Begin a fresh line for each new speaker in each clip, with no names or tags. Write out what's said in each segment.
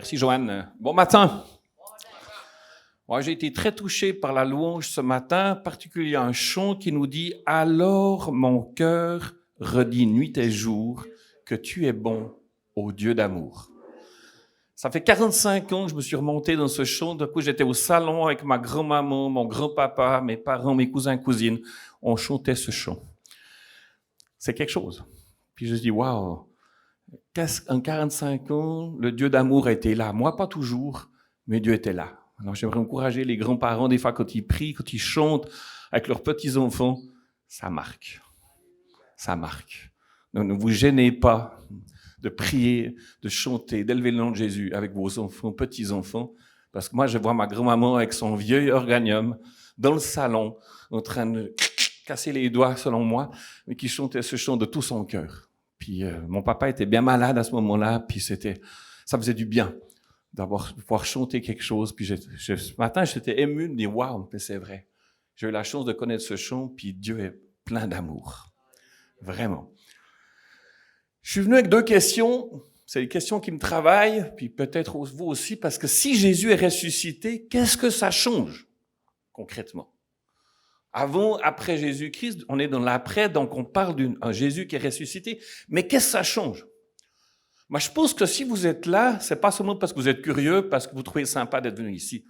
Merci, Joanne. Bon matin. Ouais, j'ai été très touché par la louange ce matin, particulièrement un chant qui nous dit « Alors mon cœur redit nuit et jour que tu es bon, ô Dieu d'amour. » Ça fait 45 ans que je me suis remonté dans ce chant. Du coup, j'étais au salon avec ma grand-maman, mon grand-papa, mes parents, mes cousins, cousines. On chantait ce chant. C'est quelque chose. Puis je me dis « Waouh !» En 45 ans, le Dieu d'amour était là. Moi, pas toujours, mais Dieu était là. Alors, j'aimerais encourager les grands-parents, des fois, quand ils prient, quand ils chantent avec leurs petits-enfants, ça marque. Ça marque. Donc, ne vous gênez pas de prier, de chanter, d'élever le nom de Jésus avec vos enfants, petits-enfants, parce que moi, je vois ma grand-maman avec son vieux organium dans le salon, en train de casser les doigts, selon moi, mais qui chantait ce chant de tout son cœur. Puis mon papa était bien malade à ce moment-là, puis ça faisait du bien de pouvoir chanter quelque chose. Puis ce matin, j'étais ému de dire « Waouh, mais c'est vrai. J'ai eu la chance de connaître ce chant, puis Dieu est plein d'amour. » Vraiment. Je suis venu avec 2 questions. C'est des questions qui me travaillent, puis peut-être vous aussi, parce que si Jésus est ressuscité, qu'est-ce que ça change concrètement? Avant, après Jésus-Christ, on est dans l'après, donc on parle d'un Jésus qui est ressuscité. Mais qu'est-ce que ça change? Moi, je pense que si vous êtes là, c'est pas seulement parce que vous êtes curieux, parce que vous trouvez sympa d'être venu ici.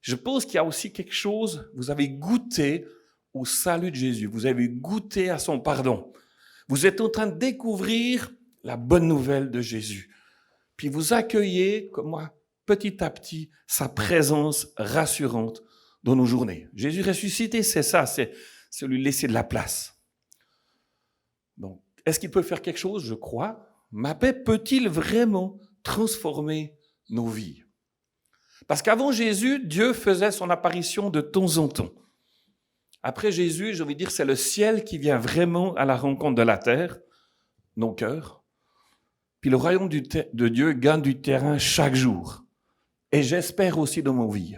Je pense qu'il y a aussi quelque chose, vous avez goûté au salut de Jésus, vous avez goûté à son pardon. Vous êtes en train de découvrir la bonne nouvelle de Jésus. Puis vous accueillez, comme moi, petit à petit, sa présence rassurante dans nos journées. Jésus ressuscité, c'est ça, c'est lui laisser de la place. Donc, est-ce qu'il peut faire quelque chose? Je crois. Ma paix peut-il vraiment transformer nos vies? Parce qu'avant Jésus, Dieu faisait son apparition de temps en temps. Après Jésus, je vais dire, c'est le ciel qui vient vraiment à la rencontre de la terre, nos cœurs. Puis le royaume de Dieu gagne du terrain chaque jour. Et j'espère aussi dans mon vie.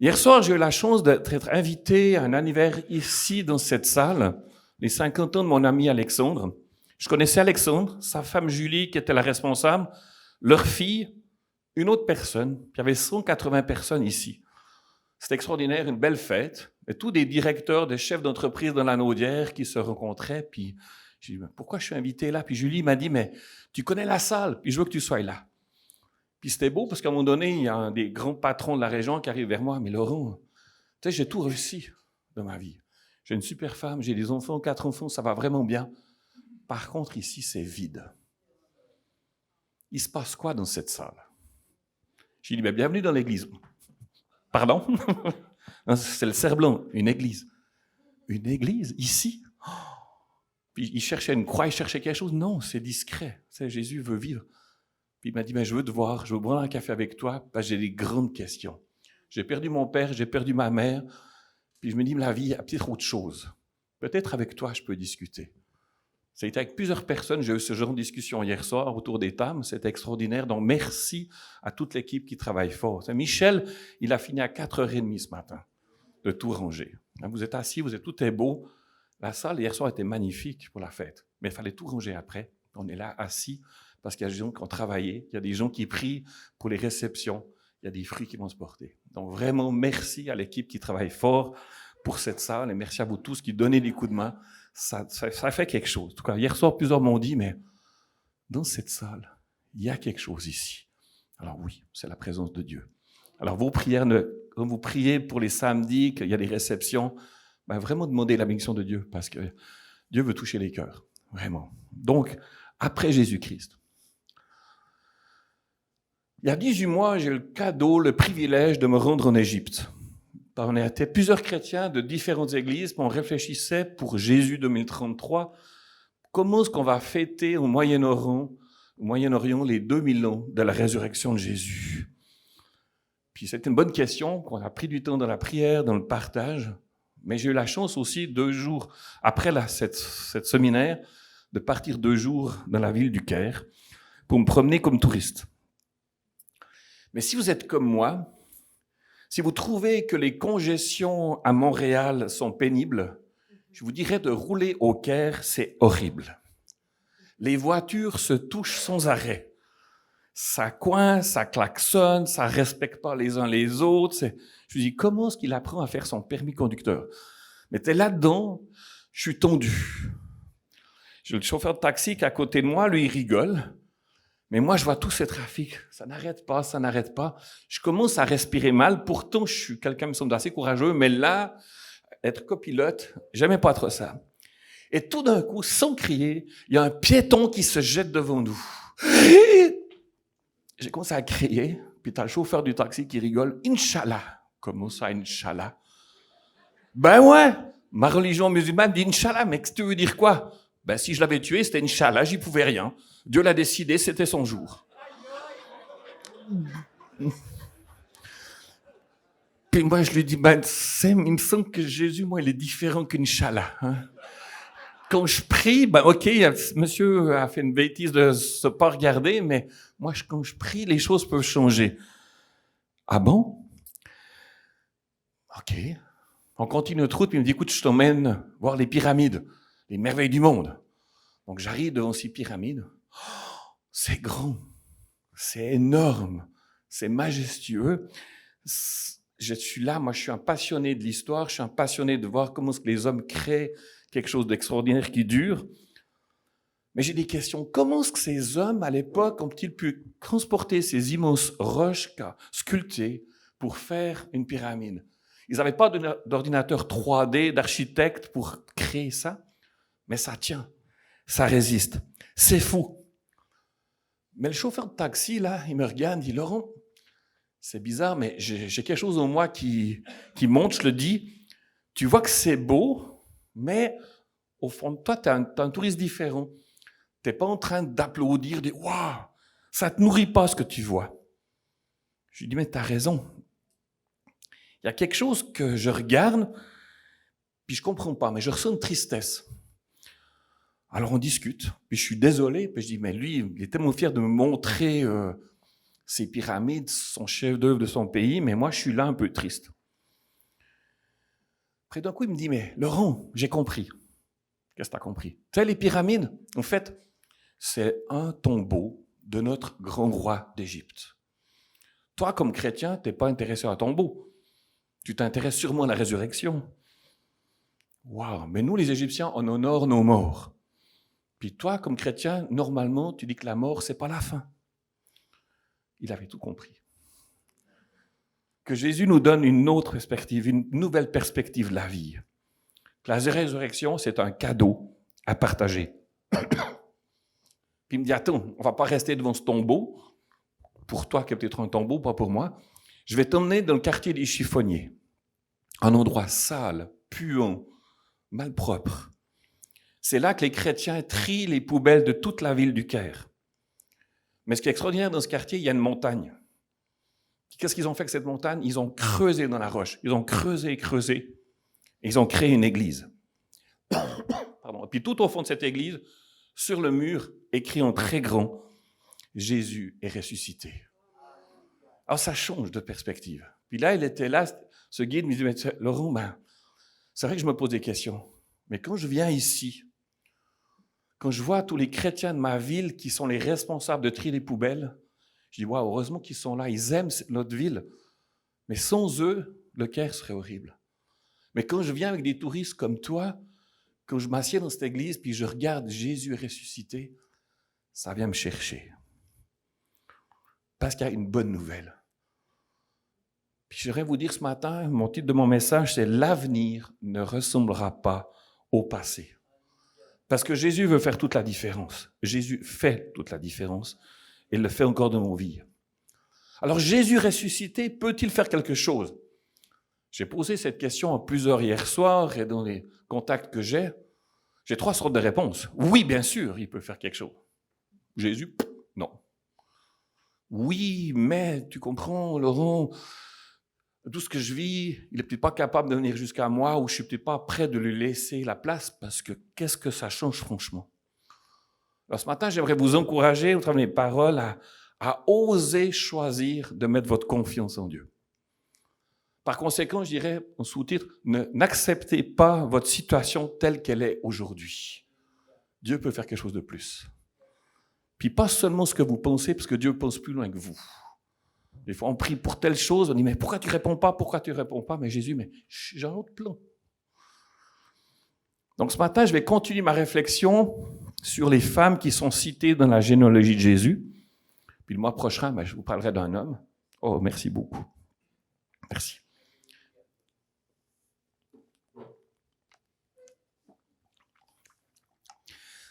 Hier soir, j'ai eu la chance d'être invité à un anniversaire ici, dans cette salle, les 50 ans de mon ami Alexandre. Je connaissais Alexandre, sa femme Julie, qui était la responsable, leur fille, une autre personne. Puis il y avait 180 personnes ici. C'était extraordinaire, une belle fête. Et tous des directeurs, des chefs d'entreprise dans la Naudière qui se rencontraient. Puis j'ai dit, pourquoi je suis invité là? Puis Julie m'a dit, mais tu connais la salle, puis je veux que tu sois là. Puis c'était beau parce qu'à un moment donné, il y a un des grands patrons de la région qui arrive vers moi. Mais Laurent, tu sais, j'ai tout réussi dans ma vie. J'ai une super femme, j'ai des enfants, 4 enfants, ça va vraiment bien. Par contre, ici, c'est vide. Il se passe quoi dans cette salle? J'ai dit, bienvenue dans l'église. Pardon? C'est le Cerf-Blanc, une église. Une église, ici? Puis il cherchait une croix, il cherchait quelque chose. Non, c'est discret. Tu sais, Jésus veut vivre. Puis il m'a dit, je veux te voir, je veux boire un café avec toi, parce que j'ai des grandes questions. J'ai perdu mon père, j'ai perdu ma mère, puis je me dis, la vie, il y a peut-être autre chose. Peut-être avec toi, je peux discuter. Ça a été avec plusieurs personnes, j'ai eu ce genre de discussion hier soir autour des tables, c'était extraordinaire, donc merci à toute l'équipe qui travaille fort. Michel, il a fini à 4h30 ce matin de tout ranger. Vous êtes assis, tout est beau. La salle hier soir était magnifique pour la fête, mais il fallait tout ranger après. On est là assis, parce qu'il y a des gens qui ont travaillé, il y a des gens qui prient pour les réceptions, il y a des fruits qui vont se porter. Donc vraiment, merci à l'équipe qui travaille fort pour cette salle et merci à vous tous qui donnez des coups de main. Ça fait quelque chose. En tout cas, hier soir, plusieurs m'ont dit, mais dans cette salle, il y a quelque chose ici. Alors oui, c'est la présence de Dieu. Alors vos prières, quand vous priez pour les samedis, qu'il y a des réceptions, vraiment demandez la bénédiction de Dieu parce que Dieu veut toucher les cœurs. Vraiment. Donc, après Jésus-Christ. Il y a 18 mois, j'ai eu le cadeau, le privilège de me rendre en Égypte. On était plusieurs chrétiens de différentes églises, on réfléchissait pour Jésus 2033, comment est-ce qu'on va fêter au Moyen-Orient les 2000 ans de la résurrection de Jésus. Puis c'était une bonne question, qu'on a pris du temps dans la prière, dans le partage, mais j'ai eu la chance aussi 2 jours après cette séminaire de partir 2 jours dans la ville du Caire pour me promener comme touriste. Mais si vous êtes comme moi, si vous trouvez que les congestions à Montréal sont pénibles, je vous dirais de rouler au Caire, c'est horrible. Les voitures se touchent sans arrêt. ça coince, ça klaxonne, ça respecte pas les uns les autres. Je me dis, comment est-ce qu'il apprend à faire son permis conducteur? Mais t'es là-dedans, je suis tendu. J'ai le chauffeur de taxi qui est à côté de moi, lui, il rigole. Mais moi, je vois tout ce trafic. Ça n'arrête pas, ça n'arrête pas. Je commence à respirer mal. Pourtant, je suis quelqu'un, me semble, d'assez courageux. Mais là, être copilote, j'aimais pas trop ça. Et tout d'un coup, sans crier, il y a un piéton qui se jette devant nous. J'ai commencé à crier. Puis t'as le chauffeur du taxi qui rigole. Inch'Allah. Comment ça, Inch'Allah? Ben ouais, ma religion musulmane dit Inch'Allah, mais tu veux dire quoi? Ben si je l'avais tué, c'était Inch'Allah, j'y pouvais rien. Dieu l'a décidé, c'était son jour. Puis moi, je lui dis, ben, il me semble que Jésus, moi, il est différent qu'Inch'Allah. Hein? Quand je prie, ben ok, monsieur a fait une bêtise de se pas regarder, mais moi, quand je prie, les choses peuvent changer. Ah bon? Ok. On continue notre route, puis il me dit, écoute, je t'emmène voir les pyramides, les merveilles du monde. Donc j'arrive devant ces pyramides. Oh, c'est grand, c'est énorme, c'est majestueux. Je suis là, moi je suis un passionné de l'histoire, je suis un passionné de voir comment est-ce que les hommes créent quelque chose d'extraordinaire qui dure. Mais j'ai des questions. Comment est-ce que ces hommes, à l'époque, ont-ils pu transporter ces immenses roches sculptées pour faire une pyramide? Ils n'avaient pas d'ordinateur 3D, d'architecte pour créer ça, mais ça tient, ça résiste. C'est fou. Mais le chauffeur de taxi, là, il me regarde, il dit « Laurent, c'est bizarre, mais j'ai quelque chose en moi qui monte, je le dis. Tu vois que c'est beau, mais au fond de toi, tu es un touriste différent. Tu n'es pas en train d'applaudir, de « Waouh, ça ne te nourrit pas ce que tu vois. » Je lui dis « Mais tu as raison. » Il y a quelque chose que je regarde, puis je comprends pas, mais je ressens une tristesse. Alors on discute, puis je suis désolé, puis je dis, mais lui, il est tellement fier de me montrer ses pyramides, son chef-d'œuvre de son pays, mais moi je suis là un peu triste. Après d'un coup, il me dit, mais Laurent, j'ai compris. Qu'est-ce que tu as compris? Tu sais, les pyramides, en fait, c'est un tombeau de notre grand roi d'Égypte. Toi, comme chrétien, tu n'es pas intéressé à un tombeau. Tu t'intéresses sûrement à la résurrection. Waouh, mais nous, les Égyptiens, on honore nos morts. Puis toi, comme chrétien, normalement, tu dis que la mort, c'est pas la fin. Il avait tout compris. Que Jésus nous donne une autre perspective, une nouvelle perspective de la vie. Que la résurrection, c'est un cadeau à partager. Puis il me dit, attends, on va pas rester devant ce tombeau. Pour toi, qui est peut-être un tombeau, pas pour moi. Je vais t'emmener dans le quartier des chiffonniers. Un endroit sale, puant, malpropre. C'est là que les chrétiens trient les poubelles de toute la ville du Caire. Mais ce qui est extraordinaire dans ce quartier, il y a une montagne. Qu'est-ce qu'ils ont fait avec cette montagne? Ils ont creusé dans la roche. Ils ont creusé. Et ils ont créé une église. Pardon. Et puis tout au fond de cette église, sur le mur, écrit en très grand, Jésus est ressuscité. Alors ça change de perspective. Puis là, il était là, ce guide me dit, mais Laurent, c'est vrai que je me pose des questions. Mais quand je viens ici, quand je vois tous les chrétiens de ma ville qui sont les responsables de trier les poubelles, je dis, waouh, heureusement qu'ils sont là, ils aiment notre ville. Mais sans eux, le Caire serait horrible. Mais quand je viens avec des touristes comme toi, quand je m'assieds dans cette église, puis je regarde Jésus ressuscité, ça vient me chercher. Parce qu'il y a une bonne nouvelle. Puis je voudrais vous dire ce matin, mon titre de mon message, c'est « L'avenir ne ressemblera pas au passé ». Parce que Jésus veut faire toute la différence. Jésus fait toute la différence. Et il le fait encore dans nos vies. Alors Jésus ressuscité, peut-il faire quelque chose? J'ai posé cette question à plusieurs hier soir et dans les contacts que j'ai 3 sortes de réponses. Oui, bien sûr, il peut faire quelque chose. Jésus, non. Oui, mais tu comprends, Laurent, tout ce que je vis, il n'est peut-être pas capable de venir jusqu'à moi ou je ne suis peut-être pas prêt de lui laisser la place parce que qu'est-ce que ça change franchement? Alors ce matin, j'aimerais vous encourager, au travers de mes paroles, à oser choisir de mettre votre confiance en Dieu. Par conséquent, je dirais en sous-titre, n'acceptez pas votre situation telle qu'elle est aujourd'hui. Dieu peut faire quelque chose de plus. Puis pas seulement ce que vous pensez, parce que Dieu pense plus loin que vous. Des fois, on prie pour telle chose, on dit, mais pourquoi tu réponds pas? Pourquoi tu réponds pas? Mais Jésus, mais j'ai un autre plan. Donc ce matin, je vais continuer ma réflexion sur les femmes qui sont citées dans la généalogie de Jésus. Puis le mois prochain, je vous parlerai d'un homme. Oh, merci beaucoup. Merci.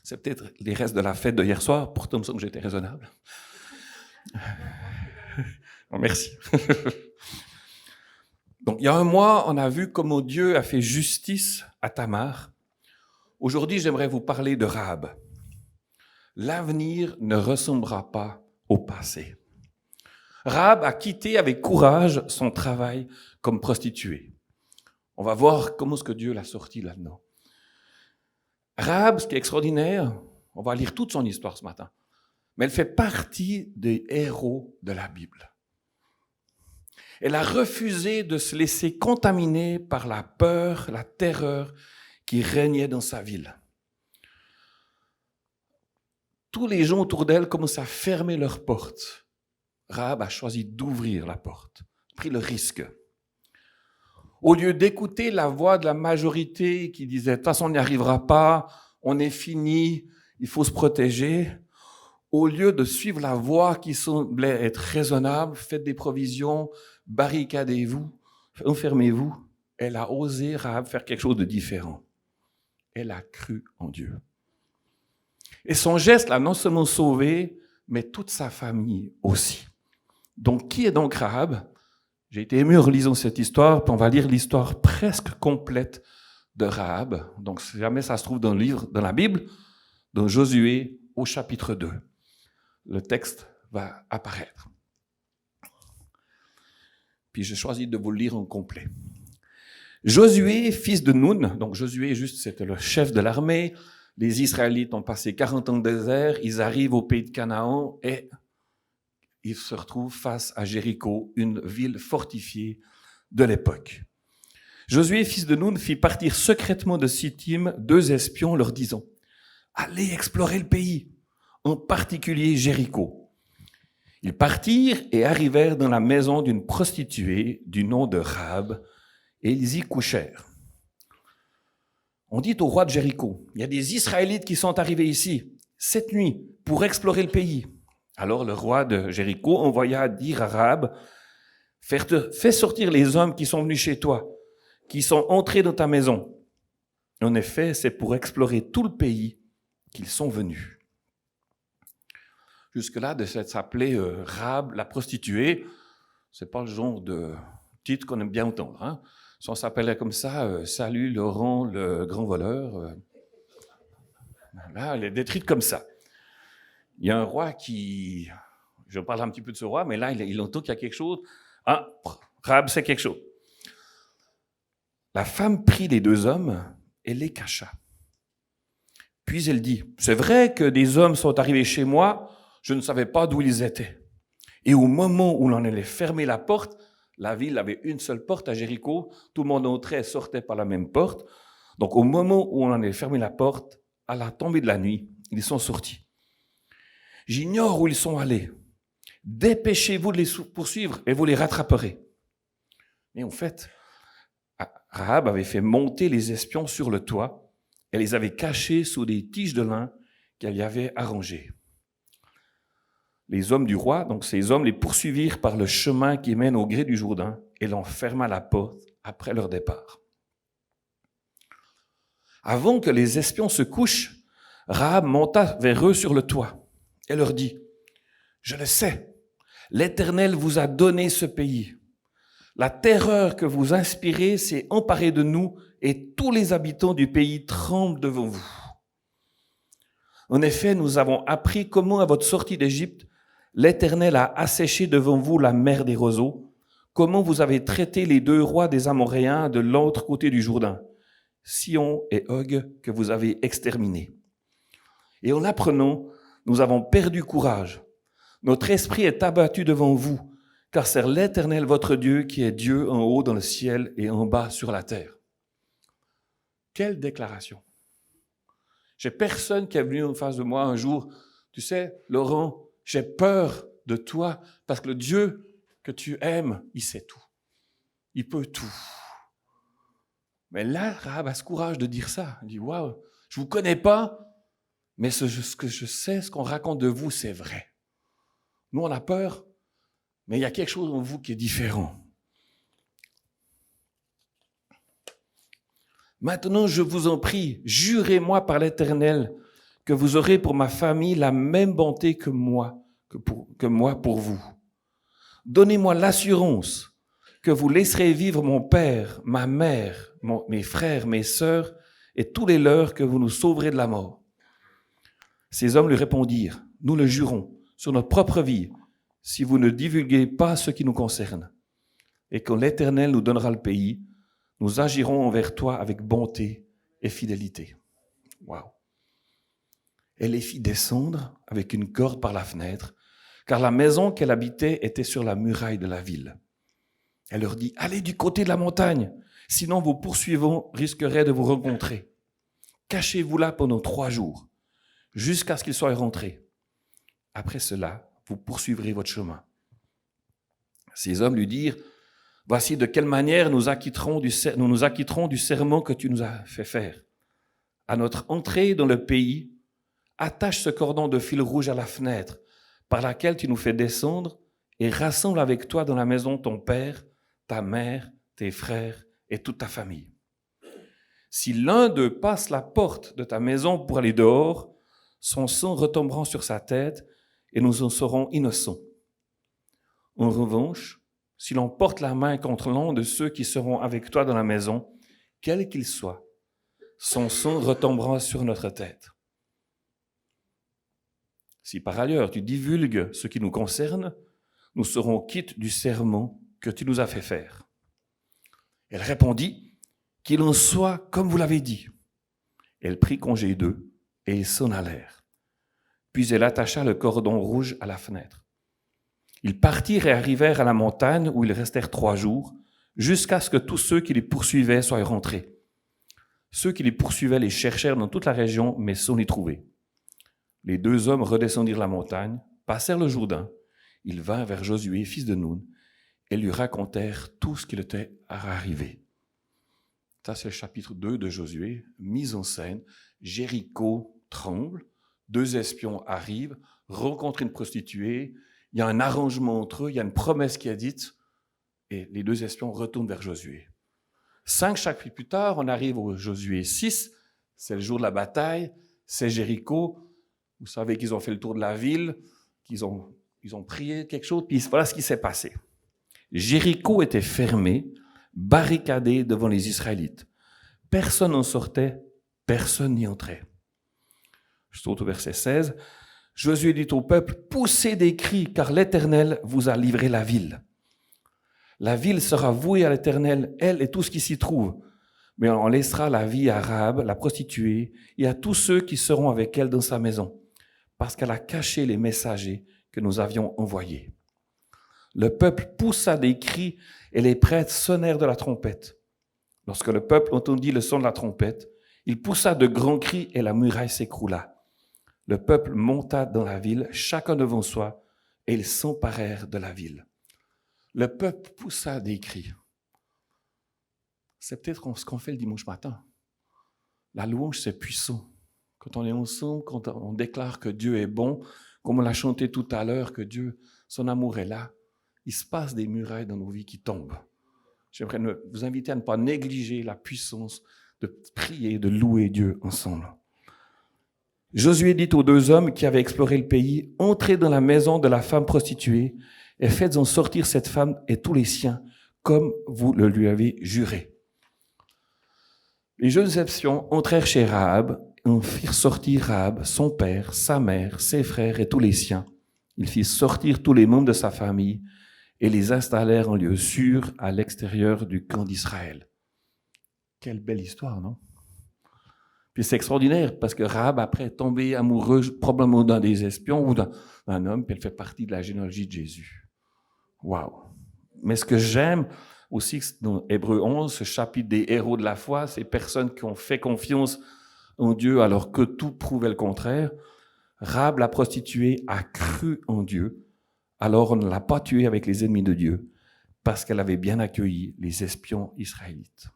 C'est peut-être les restes de la fête de hier soir, pourtant il me semble que j'étais raisonnable. Oh, merci. Donc il y a un mois, on a vu comment Dieu a fait justice à Tamar. Aujourd'hui, j'aimerais vous parler de Rahab. L'avenir ne ressemblera pas au passé. Rahab a quitté avec courage son travail comme prostituée. On va voir comment est-ce que Dieu l'a sorti là-dedans. Rahab, ce qui est extraordinaire, on va lire toute son histoire ce matin, mais elle fait partie des héros de la Bible. Elle a refusé de se laisser contaminer par la peur, la terreur qui régnait dans sa ville. Tous les gens autour d'elle commençaient à fermer leurs portes. Rahab a choisi d'ouvrir la porte, pris le risque. Au lieu d'écouter la voix de la majorité qui disait « de toute façon, on n'y arrivera pas, on est fini, il faut se protéger », au lieu de suivre la voie qui semblait être raisonnable, faites des provisions, barricadez-vous, enfermez-vous, elle a osé, Rahab, faire quelque chose de différent. Elle a cru en Dieu. Et son geste l'a non seulement sauvé, mais toute sa famille aussi. Donc, qui est donc Rahab? J'ai été ému en relisant cette histoire, puis on va lire l'histoire presque complète de Rahab. Donc, si jamais ça se trouve dans le livre, dans la Bible, dans Josué, au chapitre 2. Le texte va apparaître. Puis j'ai choisi de vous le lire en complet. Josué, fils de Nun, donc Josué, c'était le chef de l'armée. Les Israélites ont passé 40 ans de désert, ils arrivent au pays de Canaan et ils se retrouvent face à Jéricho, une ville fortifiée de l'époque. Josué, fils de Nun, fit partir secrètement de Sittim 2 espions leur disant « Allez explorer le pays, en particulier Jéricho. » Ils partirent et arrivèrent dans la maison d'une prostituée du nom de Rahab et ils y couchèrent. On dit au roi de Jéricho, il y a des Israélites qui sont arrivés ici cette nuit pour explorer le pays. Alors le roi de Jéricho envoya dire à Rahab, fais sortir les hommes qui sont venus chez toi, qui sont entrés dans ta maison. En effet, c'est pour explorer tout le pays qu'ils sont venus. Jusque-là, de s'appeler Rahab la prostituée, c'est pas le genre de titre qu'on aime bien entendre. Hein? Si on s'appelait comme ça, salut Laurent le grand voleur, là, des titres comme ça. Il y a un roi qui, je parle un petit peu de ce roi, mais là, il entend qu'il y a quelque chose. Ah, Rahab, c'est quelque chose. La femme prit les 2 hommes et les cacha. Puis elle dit, c'est vrai que des hommes sont arrivés chez moi, je ne savais pas d'où ils étaient. Et au moment où l'on allait fermer la porte, la ville avait une seule porte à Jéricho, tout le monde entrait et sortait par la même porte. Donc au moment où on allait fermer la porte, à la tombée de la nuit, ils sont sortis. J'ignore où ils sont allés. Dépêchez-vous de les poursuivre et vous les rattraperez. Mais en fait, Rahab avait fait monter les espions sur le toit et les avait cachés sous des tiges de lin qu'elle y avait arrangées. Les hommes du roi, donc ces hommes, les poursuivirent par le chemin qui mène au gré du Jourdain et l'on ferma la porte après leur départ. Avant que les espions se couchent, Rahab monta vers eux sur le toit et leur dit, « Je le sais, l'Éternel vous a donné ce pays. La terreur que vous inspirez s'est emparée de nous et tous les habitants du pays tremblent devant vous. En effet, nous avons appris comment à votre sortie d'Égypte, l'Éternel a asséché devant vous la mer des roseaux, comment vous avez traité les 2 rois des Amoréens de l'autre côté du Jourdain, Sihon et Og, que vous avez exterminés. Et en l'apprenant, nous avons perdu courage. Notre esprit est abattu devant vous, car c'est l'Éternel votre Dieu qui est Dieu en haut dans le ciel et en bas sur la terre. » Quelle déclaration! J'ai personne qui est venu en face de moi un jour, Tu sais, Laurent, j'ai peur de toi parce que le Dieu que tu aimes, il sait tout. Il peut tout. Mais là, Rahab a ce courage de dire ça. Elle dit, waouh, je ne vous connais pas, mais ce que je sais, ce qu'on raconte de vous, c'est vrai. Nous, on a peur, mais il y a quelque chose en vous qui est différent. Maintenant, je vous en prie, jurez-moi par l'Éternel que vous aurez pour ma famille la même bonté que moi pour vous. Donnez-moi l'assurance que vous laisserez vivre mon père, ma mère, mes frères, mes sœurs et tous les leurs, que vous nous sauverez de la mort. Ces hommes lui répondirent, nous le jurons sur notre propre vie, si vous ne divulguez pas ce qui nous concerne, et quand l'Éternel nous donnera le pays, nous agirons envers toi avec bonté et fidélité. Waouh! Elle les fit descendre avec une corde par la fenêtre, car la maison qu'elle habitait était sur la muraille de la ville. Elle leur dit, allez du côté de la montagne, sinon vos poursuivants risqueraient de vous rencontrer. Cachez-vous là pendant 3 jours, jusqu'à ce qu'ils soient rentrés. Après cela, vous poursuivrez votre chemin. Ces hommes lui dirent, voici de quelle manière nous nous acquitterons du serment que tu nous as fait faire. À notre entrée dans le pays, attache ce cordon de fil rouge à la fenêtre par laquelle tu nous fais descendre et rassemble avec toi dans la maison ton père, ta mère, tes frères et toute ta famille. Si l'un d'eux passe la porte de ta maison pour aller dehors, son sang retombera sur sa tête et nous en serons innocents. En revanche, si l'on porte la main contre l'un de ceux qui seront avec toi dans la maison, quel qu'il soit, son sang retombera sur notre tête. Si par ailleurs tu divulgues ce qui nous concerne, nous serons quittes du serment que tu nous as fait faire. Elle répondit, qu'il en soit comme vous l'avez dit. Elle prit congé d'eux et ils s'en allèrent. Puis elle attacha le cordon rouge à la fenêtre. Ils partirent et arrivèrent à la montagne où ils restèrent 3 jours, jusqu'à ce que tous ceux qui les poursuivaient soient rentrés. Ceux qui les poursuivaient les cherchèrent dans toute la région, mais sans les trouver. Les 2 hommes redescendirent la montagne, passèrent le Jourdain. Ils vinrent vers Josué, fils de Nun, et lui racontèrent tout ce qui leur était arrivé. Ça, c'est le chapitre 2 de Josué, mise en scène. Jéricho tremble, 2 espions arrivent, rencontrent une prostituée, il y a un arrangement entre eux, il y a une promesse qui est dite, et les 2 espions retournent vers Josué. 5 chapitres plus tard, on arrive au Josué 6, c'est le jour de la bataille, c'est Jéricho. Vous savez qu'ils ont fait le tour de la ville, qu'ils ont prié quelque chose, puis voilà ce qui s'est passé. Jéricho était fermé, barricadé devant les Israélites. Personne n'en sortait, personne n'y entrait. Je saute au verset 16. Josué dit au peuple, poussez des cris, car l'Éternel vous a livré la ville. La ville sera vouée à l'Éternel, elle et tout ce qui s'y trouve. Mais on laissera la vie à Rahab, la prostituée, et à tous ceux qui seront avec elle dans sa maison, parce qu'elle a caché les messagers que nous avions envoyés. Le peuple poussa des cris et les prêtres sonnèrent de la trompette. Lorsque le peuple entendit le son de la trompette, il poussa de grands cris et la muraille s'écroula. Le peuple monta dans la ville, chacun devant soi, et ils s'emparèrent de la ville. Le peuple poussa des cris. C'est peut-être ce qu'on fait le dimanche matin. La louange, c'est puissant. Quand on est ensemble, quand on déclare que Dieu est bon, comme on l'a chanté tout à l'heure, que Dieu, son amour est là, il se passe des murailles dans nos vies qui tombent. J'aimerais vous inviter à ne pas négliger la puissance de prier, de louer Dieu ensemble. Josué dit aux 2 hommes qui avaient exploré le pays, « Entrez dans la maison de la femme prostituée et faites-en sortir cette femme et tous les siens, comme vous le lui avez juré. » Les jeunes espions entrèrent chez Rahab et en firent sortir Rahab, son père, sa mère, ses frères et tous les siens. Ils firent sortir tous les membres de sa famille et les installèrent en lieu sûr à l'extérieur du camp d'Israël. Quelle belle histoire, non? Puis c'est extraordinaire parce que Rahab, après, est tombée amoureuse probablement d'un des espions ou d'un homme, puis elle fait partie de la généalogie de Jésus. Waouh! Mais ce que j'aime aussi dans Hébreux 11, ce chapitre des héros de la foi, ces personnes qui ont fait confiance en Dieu alors que tout prouvait le contraire. Rahab, la prostituée, a cru en Dieu. Alors on ne l'a pas tuée avec les ennemis de Dieu parce qu'elle avait bien accueilli les espions israélites.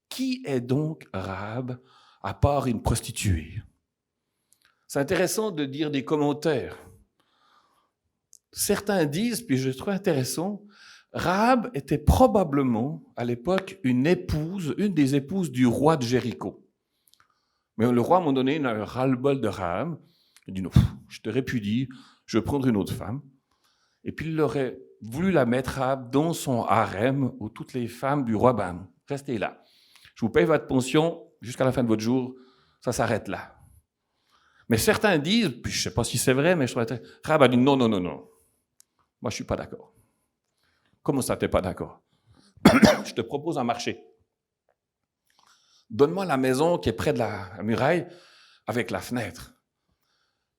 Qui est donc Rahab à part une prostituée? C'est intéressant de dire des commentaires. Certains disent, puis je trouve intéressant, Rahab était probablement à l'époque une des épouses du roi de Jéricho. Mais le roi, à un moment donné, il a un ras-le-bol de Rahab. Il dit non, je te répudie, je vais prendre une autre femme. Et puis il aurait voulu la mettre Rahab dans son harem où toutes les femmes du roi, restez là. Je vous paye votre pension jusqu'à la fin de votre jour, ça s'arrête là. Mais certains disent, puis je ne sais pas si c'est vrai, mais je trouve que Rahab a dit non. Moi, je ne suis pas d'accord. Comment ça, tu n'es pas d'accord? Je te propose un marché. Donne-moi la maison qui est près de la muraille avec la fenêtre.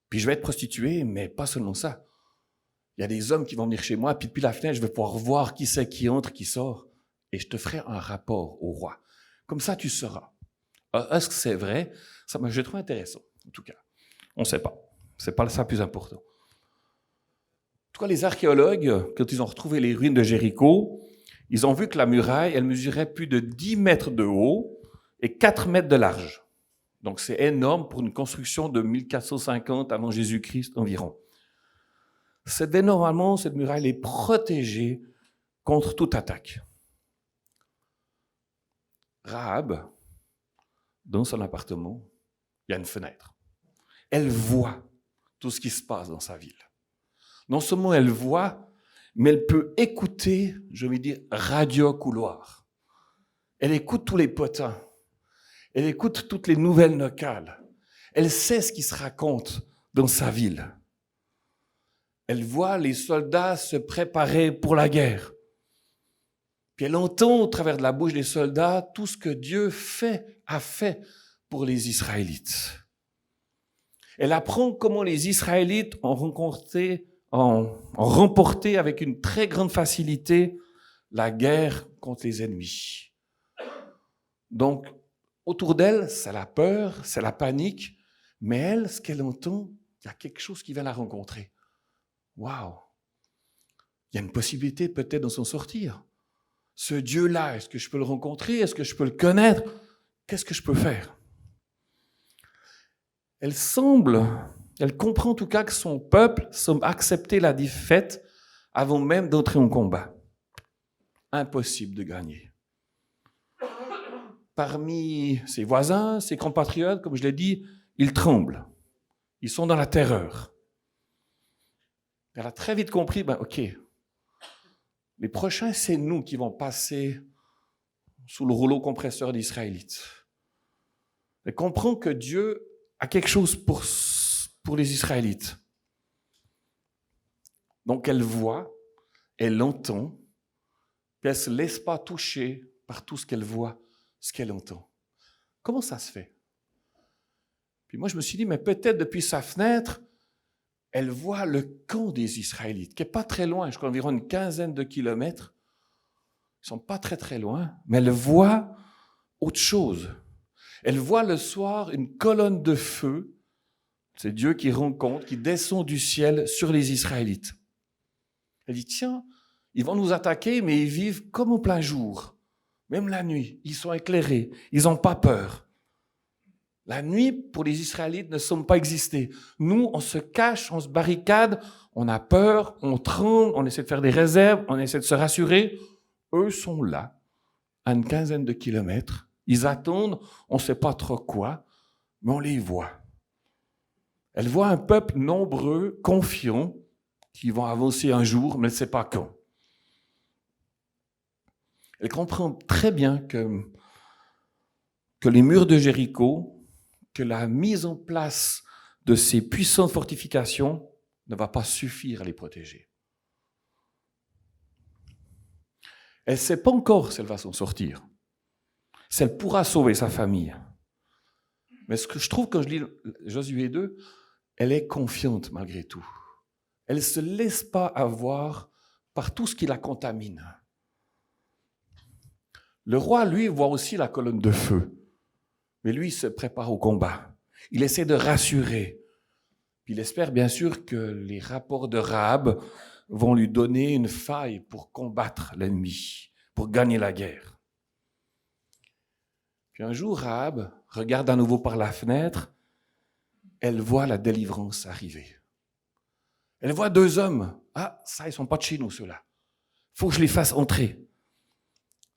Puis je vais être prostituée, mais pas seulement ça. Il y a des hommes qui vont venir chez moi, puis depuis la fenêtre, je vais pouvoir voir qui c'est qui entre, qui sort. Et je te ferai un rapport au roi. Comme ça, tu sauras. Est-ce que c'est vrai? Ça, je trouve intéressant, en tout cas. On ne sait pas. Ce n'est pas ça le plus important. En tout cas, les archéologues, quand ils ont retrouvé les ruines de Jéricho, ils ont vu que la muraille, elle mesurait plus de 10 mètres de haut et 4 mètres de large. Donc, c'est énorme pour une construction de 1450 avant Jésus-Christ environ. Normalement, cette muraille est protégée contre toute attaque. Rahab, dans son appartement, il y a une fenêtre. Elle voit tout ce qui se passe dans sa ville. Non seulement elle voit, mais elle peut écouter, je vais dire, radio-couloir. Elle écoute tous les potins. Elle écoute toutes les nouvelles locales. Elle sait ce qui se raconte dans sa ville. Elle voit les soldats se préparer pour la guerre. Puis elle entend au travers de la bouche des soldats tout ce que Dieu a fait pour les Israélites. Elle apprend comment les Israélites ont remporté avec une très grande facilité la guerre contre les ennemis. Donc, autour d'elle, c'est la peur, c'est la panique, mais elle, ce qu'elle entend, il y a quelque chose qui vient la rencontrer. Waouh! Il y a une possibilité peut-être d'en s'en sortir. Ce Dieu-là, est-ce que je peux le rencontrer? Est-ce que je peux le connaître? Qu'est-ce que je peux faire? Elle comprend en tout cas que son peuple semble accepter la défaite avant même d'entrer en combat. Impossible de gagner. Parmi ses voisins, ses compatriotes, comme je l'ai dit, ils tremblent. Ils sont dans la terreur. Elle a très vite compris, OK, les prochains, c'est nous qui vont passer sous le rouleau compresseur d'Israélites. Elle comprend que Dieu a quelque chose pour les Israélites. Donc elle voit, elle entend, puis elle ne se laisse pas toucher par tout ce qu'elle voit, ce qu'elle entend. Comment ça se fait? Puis moi, je me suis dit, mais peut-être depuis sa fenêtre, elle voit le camp des Israélites, qui n'est pas très loin, je crois environ une 15aine de kilomètres. Ils ne sont pas très très loin, mais elle voit autre chose. Elle voit le soir une colonne de feu. C'est Dieu qui rencontre, qui descend du ciel sur les Israélites. Elle dit, tiens, ils vont nous attaquer, mais ils vivent comme au plein jour. Même la nuit, ils sont éclairés, ils n'ont pas peur. La nuit, pour les Israélites, ne semble pas exister. Nous, on se cache, on se barricade, on a peur, on tremble, on essaie de faire des réserves, on essaie de se rassurer. Eux sont là, à une 15aine de kilomètres. Ils attendent, on ne sait pas trop quoi, mais on les voit. Elle voit un peuple nombreux, confiant, qui vont avancer un jour, mais elle ne sait pas quand. Elle comprend très bien que les murs de Jéricho, que la mise en place de ces puissantes fortifications ne va pas suffire à les protéger. Elle ne sait pas encore si elle va s'en sortir, si elle pourra sauver sa famille. Mais ce que je trouve quand je lis Josué 2, elle est confiante malgré tout. Elle ne se laisse pas avoir par tout ce qui la contamine. Le roi, lui, voit aussi la colonne de feu. Mais lui, il se prépare au combat. Il essaie de rassurer. Puis il espère bien sûr que les rapports de Rahab vont lui donner une faille pour combattre l'ennemi, pour gagner la guerre. Puis un jour, Rahab regarde à nouveau par la fenêtre, elle voit la délivrance arriver. Elle voit 2 hommes. Ah, ça, ils ne sont pas de chez nous, ceux-là. Il faut que je les fasse entrer.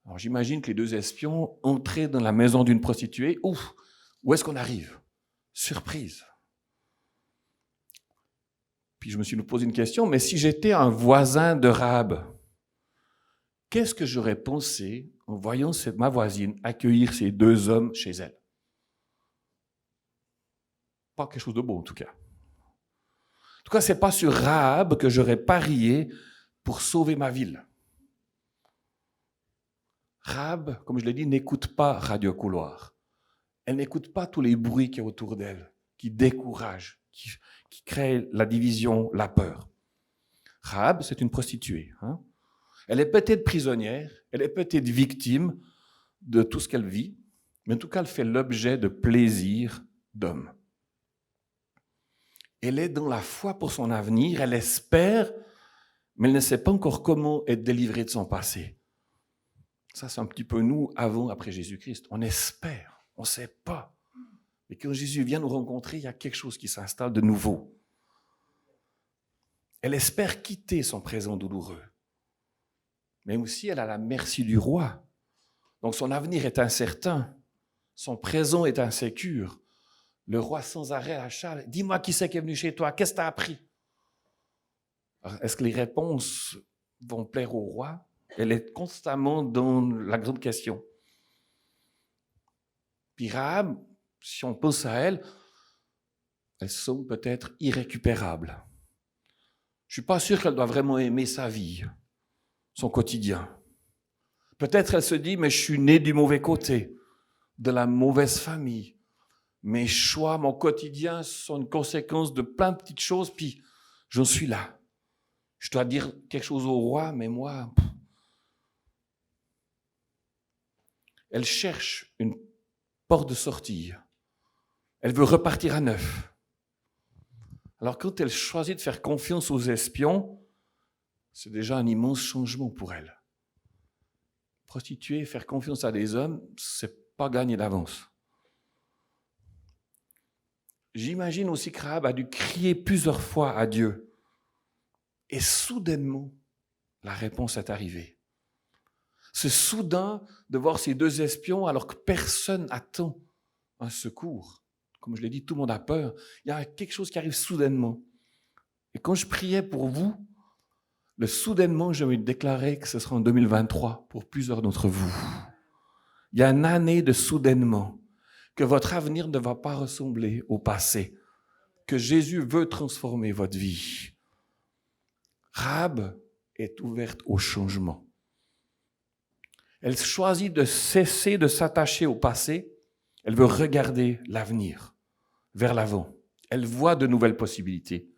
Alors j'imagine que les 2 espions entraient dans la maison d'une prostituée. Ouf, où est-ce qu'on arrive? Surprise. Puis je me suis posé une question, mais si j'étais un voisin de Rahab, qu'est-ce que j'aurais pensé en voyant ma voisine accueillir ces 2 hommes chez elle? Pas quelque chose de beau en tout cas. En tout cas, ce n'est pas sur Rahab que j'aurais parié pour sauver ma ville. Rahab, comme je l'ai dit, n'écoute pas Radio Couloir. Elle n'écoute pas tous les bruits qui sont autour d'elle, qui découragent, qui créent la division, la peur. Rahab, c'est une prostituée. Elle est peut-être prisonnière, elle est peut-être victime de tout ce qu'elle vit, mais en tout cas, elle fait l'objet de plaisirs d'hommes. Elle est dans la foi pour son avenir, elle espère, mais elle ne sait pas encore comment être délivrée de son passé. Ça, c'est un petit peu nous, avant, après Jésus-Christ. On espère, on ne sait pas. Mais quand Jésus vient nous rencontrer, il y a quelque chose qui s'installe de nouveau. Elle espère quitter son présent douloureux. Mais aussi, elle a la merci du roi. Donc, son avenir est incertain. Son présent est insécure. Le roi sans arrêt à Charles, dis-moi qui c'est qui est venu chez toi, qu'est-ce que tu as appris? Alors, est-ce que les réponses vont plaire au roi? Elle est constamment dans la grande question. Puis Rahab, si on pense à elle, elles sont peut-être irrécupérables. Je ne suis pas sûr qu'elle doit vraiment aimer sa vie, son quotidien. Peut-être elle se dit, mais je suis née du mauvais côté, de la mauvaise famille. Mes choix, mon quotidien sont une conséquence de plein de petites choses, puis j'en suis là. Je dois dire quelque chose au roi, mais moi... Elle cherche une porte de sortie. Elle veut repartir à neuf. Alors quand elle choisit de faire confiance aux espions, c'est déjà un immense changement pour elle. Prostituer, faire confiance à des hommes, c'est pas gagné d'avance. J'imagine aussi que Rahab a dû crier plusieurs fois à Dieu. Et soudainement, la réponse est arrivée. C'est soudain de voir ces 2 espions alors que personne n'attend un secours. Comme je l'ai dit, tout le monde a peur. Il y a quelque chose qui arrive soudainement. Et quand je priais pour vous, le soudainement, je me déclarais que ce sera en 2023 pour plusieurs d'entre vous. Il y a une année de soudainement, que votre avenir ne va pas ressembler au passé, que Jésus veut transformer votre vie. Rahab est ouverte au changement. Elle choisit de cesser de s'attacher au passé. Elle veut regarder l'avenir, vers l'avant. Elle voit de nouvelles possibilités,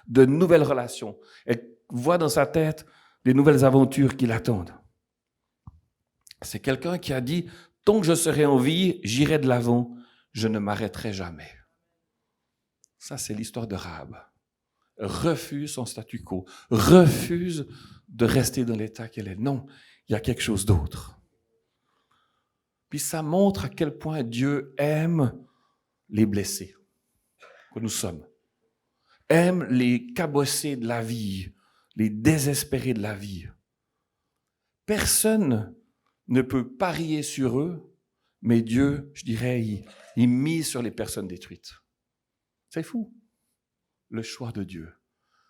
de nouvelles relations. Elle voit dans sa tête des nouvelles aventures qui l'attendent. C'est quelqu'un qui a dit, tant que je serai en vie, j'irai de l'avant, je ne m'arrêterai jamais. Ça, c'est l'histoire de Rahab. Refuse son statu quo, refuse de rester dans l'état qu'elle est. Non, il y a quelque chose d'autre. Puis ça montre à quel point Dieu aime les blessés que nous sommes, aime les cabossés de la vie, les désespérés de la vie. Personne ne peut parier sur eux, mais Dieu, je dirais, il mise sur les personnes détruites. C'est fou, le choix de Dieu,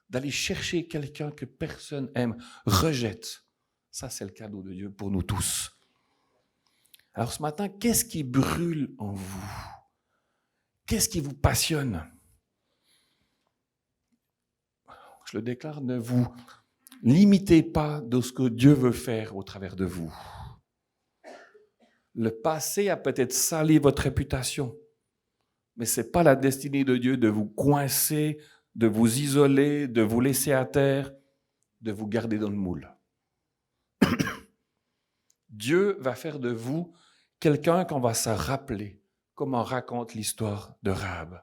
d'aller chercher quelqu'un que personne aime, rejette. Ça, c'est le cadeau de Dieu pour nous tous. Alors ce matin, qu'est-ce qui brûle en vous? Qu'est-ce qui vous passionne? Je le déclare, ne vous limitez pas de ce que Dieu veut faire au travers de vous. Le passé a peut-être sali votre réputation, mais ce n'est pas la destinée de Dieu de vous coincer, de vous isoler, de vous laisser à terre, de vous garder dans le moule. Dieu va faire de vous quelqu'un qu'on va se rappeler, comme on raconte l'histoire de Rahab.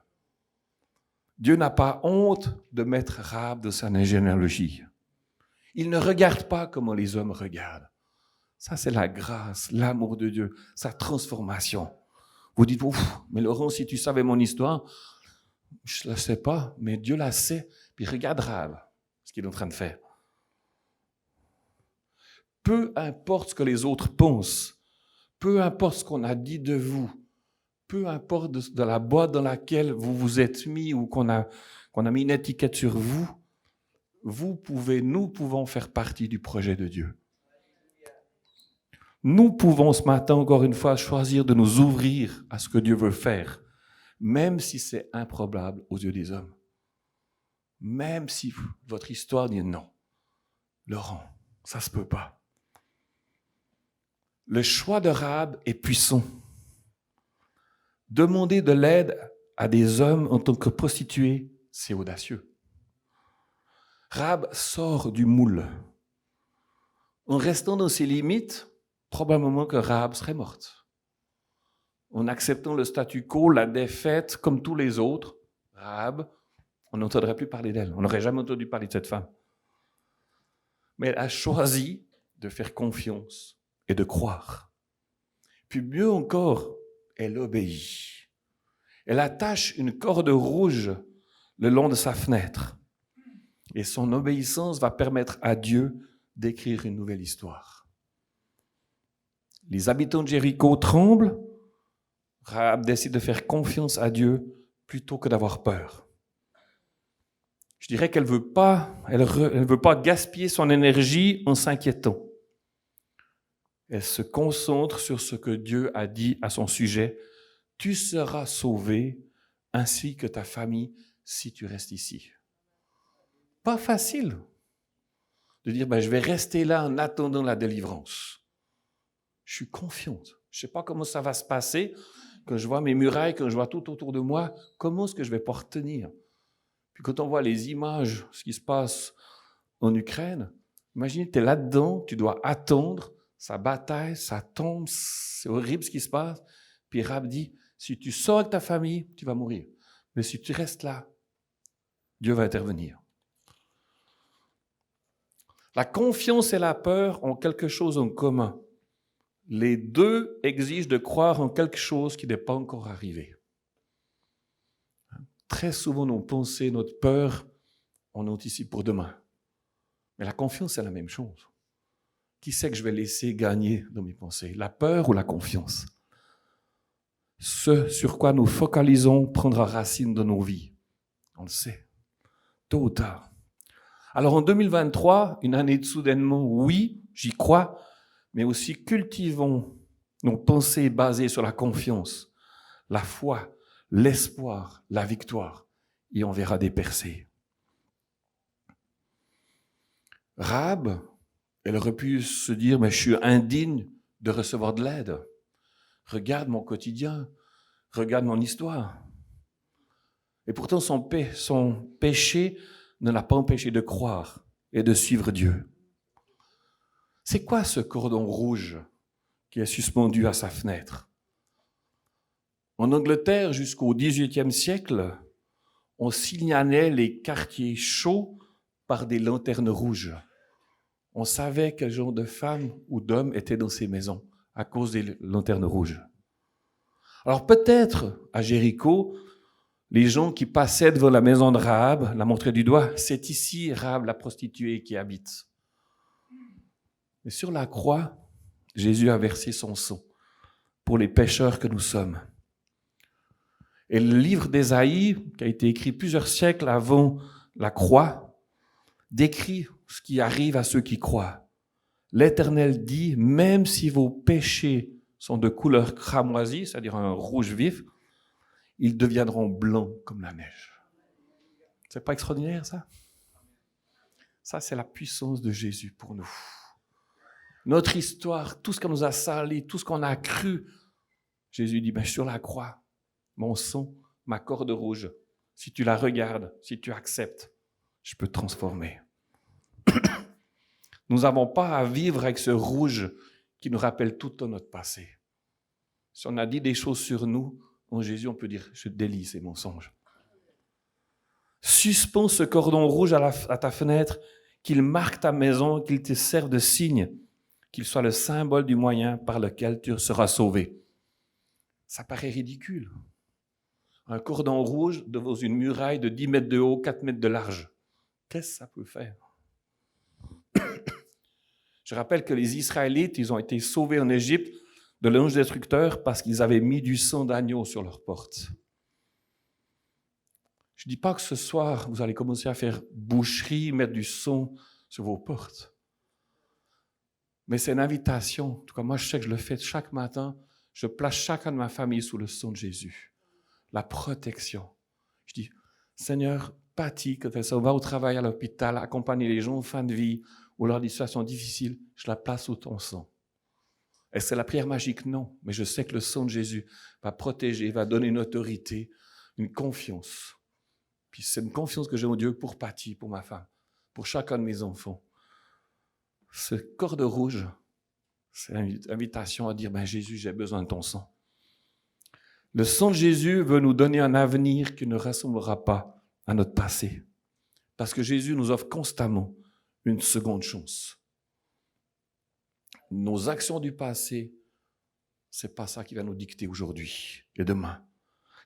Dieu n'a pas honte de mettre Rahab dans sa généalogie. Il ne regarde pas comment les hommes regardent. Ça, c'est la grâce, l'amour de Dieu, sa transformation. Vous dites, ouf, mais Laurent, si tu savais mon histoire, je ne la sais pas, mais Dieu la sait. Puis regarde Rahab, ce qu'il est en train de faire. Peu importe ce que les autres pensent, peu importe ce qu'on a dit de vous, peu importe de la boîte dans laquelle vous vous êtes mis ou qu'on a mis une étiquette sur vous, nous pouvons faire partie du projet de Dieu. Nous pouvons ce matin, encore une fois, choisir de nous ouvrir à ce que Dieu veut faire, même si c'est improbable aux yeux des hommes. Même si votre histoire dit non. Laurent, ça se peut pas. Le choix de Rahab est puissant. Demander de l'aide à des hommes en tant que prostituée, c'est audacieux. Rahab sort du moule. En restant dans ses limites, probablement que Rahab serait morte. En acceptant le statu quo, la défaite, comme tous les autres, Rahab, on n'entendrait plus parler d'elle. On n'aurait jamais entendu parler de cette femme. Mais elle a choisi de faire confiance et de croire. Puis mieux encore, elle obéit. Elle attache une corde rouge le long de sa fenêtre. Et son obéissance va permettre à Dieu d'écrire une nouvelle histoire. Les habitants de Jéricho tremblent. Rahab décide de faire confiance à Dieu plutôt que d'avoir peur. Je dirais qu'elle veut pas gaspiller son énergie en s'inquiétant. Elle se concentre sur ce que Dieu a dit à son sujet. Tu seras sauvé ainsi que ta famille si tu restes ici. Pas facile de dire je vais rester là en attendant la délivrance. Je suis confiante. Je ne sais pas comment ça va se passer. Quand je vois mes murailles, quand je vois tout autour de moi, comment est-ce que je vais pouvoir tenir? Puis quand on voit les images, ce qui se passe en Ukraine, imagine, tu es là-dedans, tu dois attendre, ça bataille, ça tombe, c'est horrible ce qui se passe. Puis Rahab dit, si tu sors avec ta famille, tu vas mourir. Mais si tu restes là, Dieu va intervenir. La confiance et la peur ont quelque chose en commun. Les deux exigent de croire en quelque chose qui n'est pas encore arrivé. Très souvent, nos pensées, notre peur, on anticipe pour demain. Mais la confiance, c'est la même chose. Qui c'est que je vais laisser gagner dans mes pensées? La peur ou la confiance? Ce sur quoi nous focalisons prendra racine dans nos vies. On le sait, tôt ou tard. Alors en 2023, une année de soudainement, oui, j'y crois, mais aussi cultivons nos pensées basées sur la confiance, la foi, l'espoir, la victoire, et on verra des percées. Rahab, elle aurait pu se dire, mais je suis indigne de recevoir de l'aide. Regarde mon quotidien, regarde mon histoire. Et pourtant, son péché ne l'a pas empêché de croire et de suivre Dieu. C'est quoi ce cordon rouge qui est suspendu à sa fenêtre? En Angleterre, jusqu'au XVIIIe siècle, on signalait les quartiers chauds par des lanternes rouges. On savait quel genre de femmes ou d'hommes étaient dans ces maisons à cause des lanternes rouges. Alors peut-être, à Jéricho, les gens qui passaient devant la maison de Rahab la montraient du doigt. C'est ici Rahab, la prostituée, qui habite. Mais sur la croix, Jésus a versé son sang pour les pécheurs que nous sommes. Et le livre d'Ésaïe, qui a été écrit plusieurs siècles avant la croix, décrit ce qui arrive à ceux qui croient. L'Éternel dit, même si vos péchés sont de couleur cramoisie, c'est-à-dire un rouge vif, ils deviendront blancs comme la neige. C'est pas extraordinaire, ça? Ça, c'est la puissance de Jésus pour nous. Notre histoire, tout ce qu'on nous a sali, tout ce qu'on a cru, Jésus dit, sur la croix, mon sang, ma corde rouge, si tu la regardes, si tu acceptes, je peux te transformer. Nous n'avons pas à vivre avec ce rouge qui nous rappelle tout notre passé. Si on a dit des choses sur nous, en Jésus, on peut dire, je délie ces mensonges. Suspends ce cordon rouge à ta fenêtre, qu'il marque ta maison, qu'il te serve de signe, qu'il soit le symbole du moyen par lequel tu seras sauvé. Ça paraît ridicule. Un cordon rouge devant une muraille de 10 mètres de haut, 4 mètres de large. Qu'est-ce que ça peut faire? Je rappelle que les Israélites, ils ont été sauvés en Égypte de l'ange destructeur parce qu'ils avaient mis du sang d'agneau sur leurs portes. Je ne dis pas que ce soir, vous allez commencer à faire boucherie, mettre du sang sur vos portes. Mais c'est une invitation. En tout cas, moi, je sais que je le fais chaque matin. Je place chacun de ma famille sous le sang de Jésus. La protection. Je dis, Seigneur, pâtis, quand elle s'en va au travail, à l'hôpital, accompagner les gens en fin de vie ou lors des situations difficiles, je la place sous ton sang. Est-ce que c'est la prière magique? Non. Mais je sais que le sang de Jésus va protéger, va donner une autorité, une confiance. Puis c'est une confiance que j'ai en Dieu pour Patty, pour ma femme, pour chacun de mes enfants. Ce corde rouge, c'est l'invitation à dire, Jésus, j'ai besoin de ton sang. Le sang de Jésus veut nous donner un avenir qui ne ressemblera pas à notre passé. Parce que Jésus nous offre constamment une seconde chance. Nos actions du passé, c'est pas ça qui va nous dicter aujourd'hui et demain.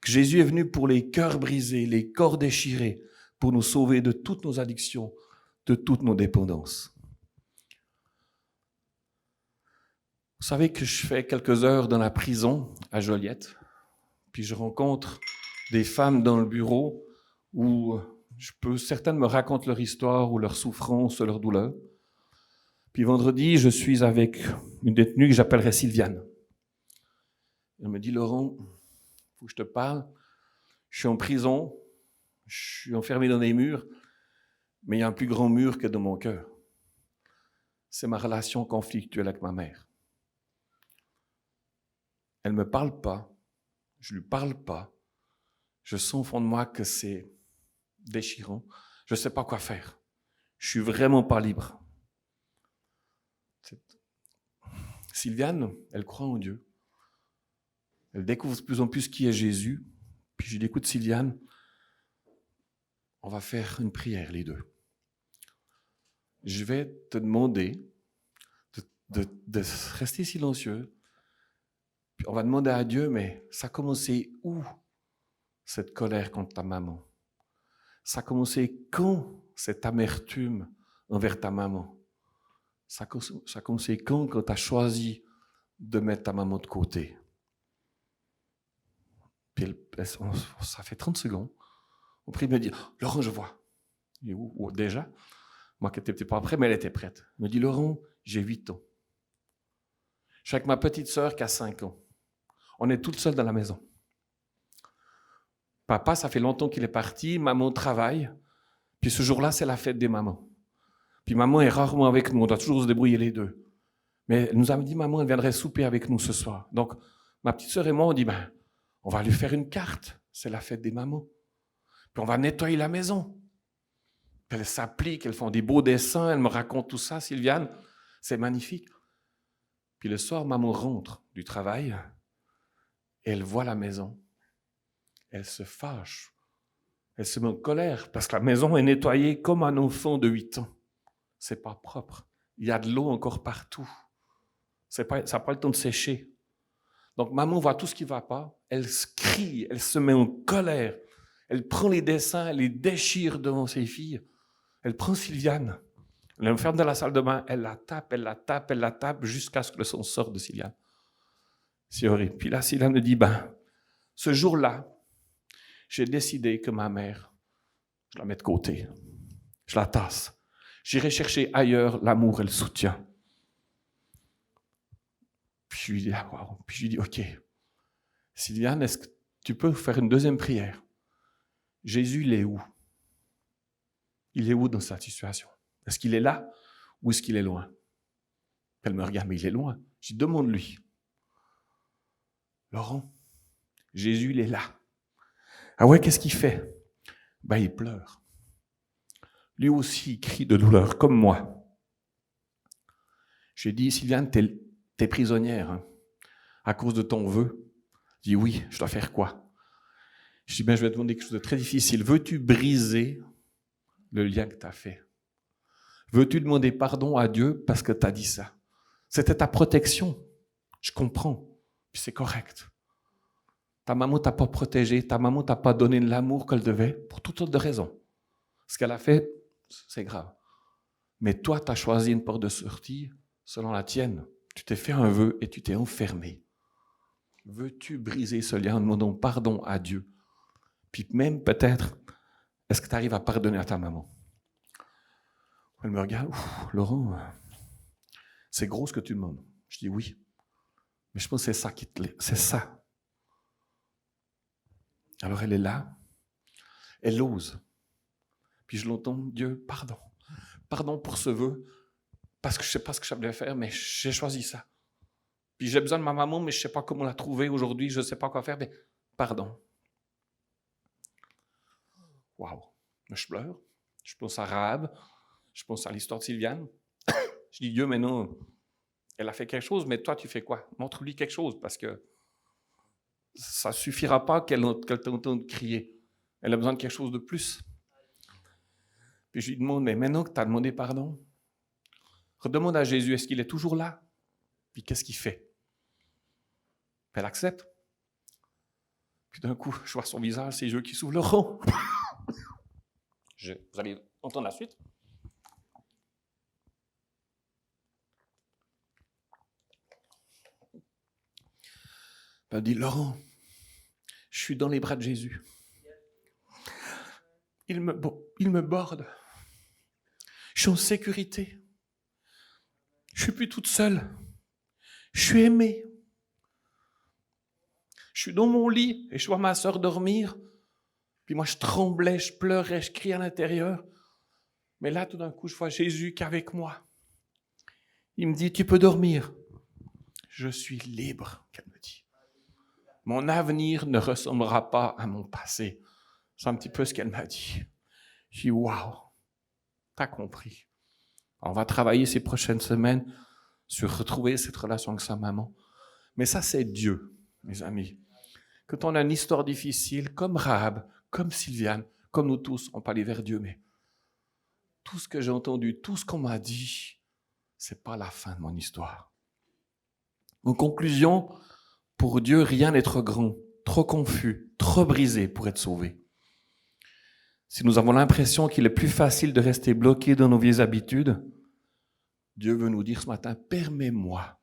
Que Jésus est venu pour les cœurs brisés, les corps déchirés, pour nous sauver de toutes nos addictions, de toutes nos dépendances. Vous savez que je fais quelques heures dans la prison à Joliette, puis je rencontre des femmes dans le bureau où certaines me racontent leur histoire ou leur souffrance, leur douleur. Puis vendredi, je suis avec une détenue que j'appellerais Sylviane. Elle me dit, Laurent, il faut que je te parle. Je suis en prison, je suis enfermé dans des murs, mais il y a un plus grand mur que dans mon cœur. C'est ma relation conflictuelle avec ma mère. Elle ne me parle pas, je ne lui parle pas. Je sens au fond de moi que c'est déchirant. Je ne sais pas quoi faire. Je suis vraiment pas libre. Sylviane, elle croit en Dieu. Elle découvre de plus en plus qui est Jésus. Puis je lui dis, écoute Sylviane, on va faire une prière les deux. Je vais te demander de rester silencieux. Puis on va demander à Dieu, mais ça a commencé où cette colère contre ta maman? Ça a commencé quand cette amertume envers ta maman? Ça a commencé quand tu as choisi de mettre ta maman de côté? Puis ça fait 30 secondes. Au prix, elle me dit, Laurent, je vois. Je dis, où déjà? Moi qui n'étais pas prêt, mais elle était prête. Elle me dit, Laurent, j'ai 8 ans. Je suis avec ma petite sœur qui a 5 ans. On est toutes seules dans la maison. Papa, ça fait longtemps qu'il est parti. Maman travaille. Puis ce jour-là, c'est la fête des mamans. Puis maman est rarement avec nous. On doit toujours se débrouiller les deux. Mais elle nous a dit, maman, elle viendrait souper avec nous ce soir. Donc, ma petite sœur et moi, on dit, on va lui faire une carte. C'est la fête des mamans. Puis on va nettoyer la maison. Puis elles s'appliquent, elles font des beaux dessins, elles me racontent tout ça, Sylviane. C'est magnifique. Puis le soir, maman rentre du travail et elle voit la maison. Elle se fâche. Elle se met en colère parce que la maison est nettoyée comme un enfant de 8 ans. C'est pas propre. Il y a de l'eau encore partout. Ça n'a pas le temps de sécher. Donc maman voit tout ce qui ne va pas. Elle crie, elle se met en colère. Elle prend les dessins, elle les déchire devant ses filles. Elle prend Sylviane. Elle l'enferme dans la salle de bain. Elle la tape, elle la tape, elle la tape jusqu'à ce que le sang sorte de Sylviane. C'est horrible. Puis là, Sylviane me dit, ce jour-là, j'ai décidé que ma mère, je la mets de côté. Je la tasse. J'irai chercher ailleurs l'amour et le soutien. Puis je lui dis, wow. Puis je lui dis, OK, Sylviane, est-ce que tu peux faire une deuxième prière? Jésus, il est où? Il est où dans cette situation? Est-ce qu'il est là ou est-ce qu'il est loin? Elle me regarde, mais il est loin. Je dis, demande-lui. Laurent, Jésus, il est là. Ah ouais, qu'est-ce qu'il fait? Il pleure. Lui aussi, il crie de douleur, comme moi. J'ai dit, Sylviane, t'es prisonnière, hein, à cause de ton vœu. Je dis, oui, je dois faire quoi? Je dis, je vais te demander quelque chose de très difficile. Veux-tu briser le lien que tu as fait? Veux-tu demander pardon à Dieu parce que tu as dit ça? C'était ta protection. Je comprends. Puis c'est correct. Ta maman t'a pas protégé. Ta maman t'a pas donné l'amour qu'elle devait pour toutes sortes de raisons. Ce qu'elle a fait, c'est grave. Mais toi, tu as choisi une porte de sortie selon la tienne. Tu t'es fait un vœu et tu t'es enfermé. Veux-tu briser ce lien en demandant pardon à Dieu? Puis même peut-être, est-ce que tu arrives à pardonner à ta maman? Elle me regarde, Laurent, c'est gros ce que tu demandes. Je dis oui, mais je pense que c'est ça qui te l'est. C'est ça. Alors elle est là, elle ose. Puis je l'entends, Dieu, pardon. Pardon pour ce vœu, parce que je ne sais pas ce que je devais faire, mais j'ai choisi ça. Puis j'ai besoin de ma maman, mais je ne sais pas comment la trouver aujourd'hui, je ne sais pas quoi faire, mais pardon. Waouh! Je pleure, je pense à Rahab, je pense à l'histoire de Sylviane. Je dis, Dieu, mais non, elle a fait quelque chose, mais toi, tu fais quoi? Montre-lui quelque chose, parce que ça ne suffira pas qu'elle t'entende crier. Elle a besoin de quelque chose de plus. Puis je lui demande, mais maintenant que tu as demandé pardon, redemande à Jésus, est-ce qu'il est toujours là? Puis qu'est-ce qu'il fait? Puis elle accepte. Puis d'un coup, je vois son visage, ses yeux qui s'ouvrent. Laurent! Vous allez entendre la suite. Elle dit, Laurent, je suis dans les bras de Jésus. Il me borde. Je suis en sécurité. Je suis plus toute seule. Je suis aimée. Je suis dans mon lit et je vois ma sœur dormir. Puis moi, je tremblais, je pleurais, je criais à l'intérieur. Mais là, tout d'un coup, je vois Jésus qui est avec moi. Il me dit, tu peux dormir. Je suis libre, qu'elle me dit. Mon avenir ne ressemblera pas à mon passé. C'est un petit peu ce qu'elle m'a dit. Je dis, waouh, t'as compris. On va travailler ces prochaines semaines sur retrouver cette relation avec sa maman. Mais ça, c'est Dieu, mes amis. Quand on a une histoire difficile, comme Rahab, comme Sylviane, comme nous tous, on peut aller vers Dieu, mais tout ce que j'ai entendu, tout ce qu'on m'a dit, c'est pas la fin de mon histoire. En conclusion, pour Dieu, rien n'est trop grand, trop confus, trop brisé pour être sauvé. Si nous avons l'impression qu'il est plus facile de rester bloqué dans nos vieilles habitudes, Dieu veut nous dire ce matin, permets-moi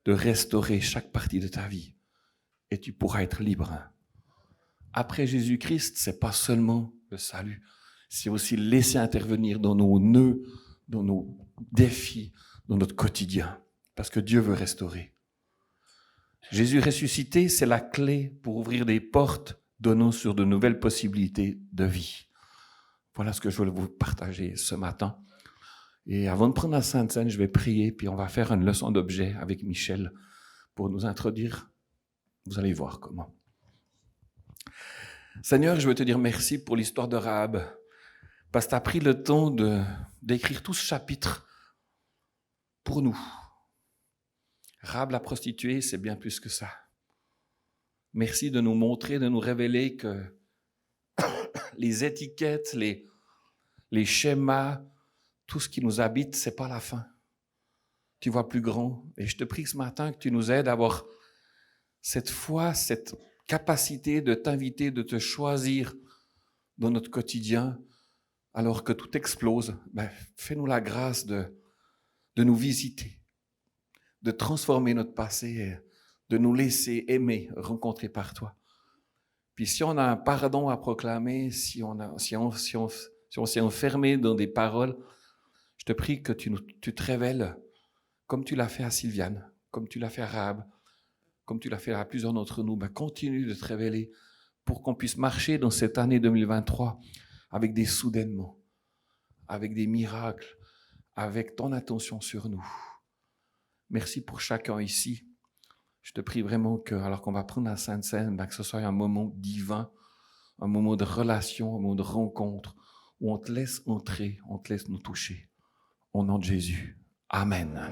de restaurer chaque partie de ta vie et tu pourras être libre. Après Jésus-Christ, c'est pas seulement le salut, c'est aussi laisser intervenir dans nos nœuds, dans nos défis, dans notre quotidien, parce que Dieu veut restaurer. Jésus ressuscité, c'est la clé pour ouvrir des portes donnant sur de nouvelles possibilités de vie. Voilà ce que je voulais vous partager ce matin. Et avant de prendre la Sainte Seine, je vais prier, puis on va faire une leçon d'objet avec Michel pour nous introduire. Vous allez voir comment. Seigneur, je veux te dire merci pour l'histoire de Rahab, parce que tu as pris le temps d'écrire tout ce chapitre pour nous. Rahab la prostituée, c'est bien plus que ça. Merci de nous montrer, de nous révéler que les étiquettes, les schémas, tout ce qui nous habite, c'est pas la fin. Tu vois plus grand. Et je te prie ce matin que tu nous aides à avoir cette foi, cette capacité de t'inviter, de te choisir dans notre quotidien, alors que tout explose. Fais-nous la grâce de nous visiter, de transformer notre passé, et de nous laisser aimer, rencontrer par toi. Puis si on a un pardon à proclamer, si on s'est enfermé dans des paroles, je te prie que tu te révèles comme tu l'as fait à Sylviane, comme tu l'as fait à Rahab, comme tu l'as fait à plusieurs d'entre nous. Continue de te révéler pour qu'on puisse marcher dans cette année 2023 avec des soudainements, avec des miracles, avec ton attention sur nous. Merci pour chacun ici. Je te prie vraiment que, alors qu'on va prendre la Sainte Seine, que ce soit un moment divin, un moment de relation, un moment de rencontre, où on te laisse entrer, on te laisse nous toucher. Au nom de Jésus. Amen.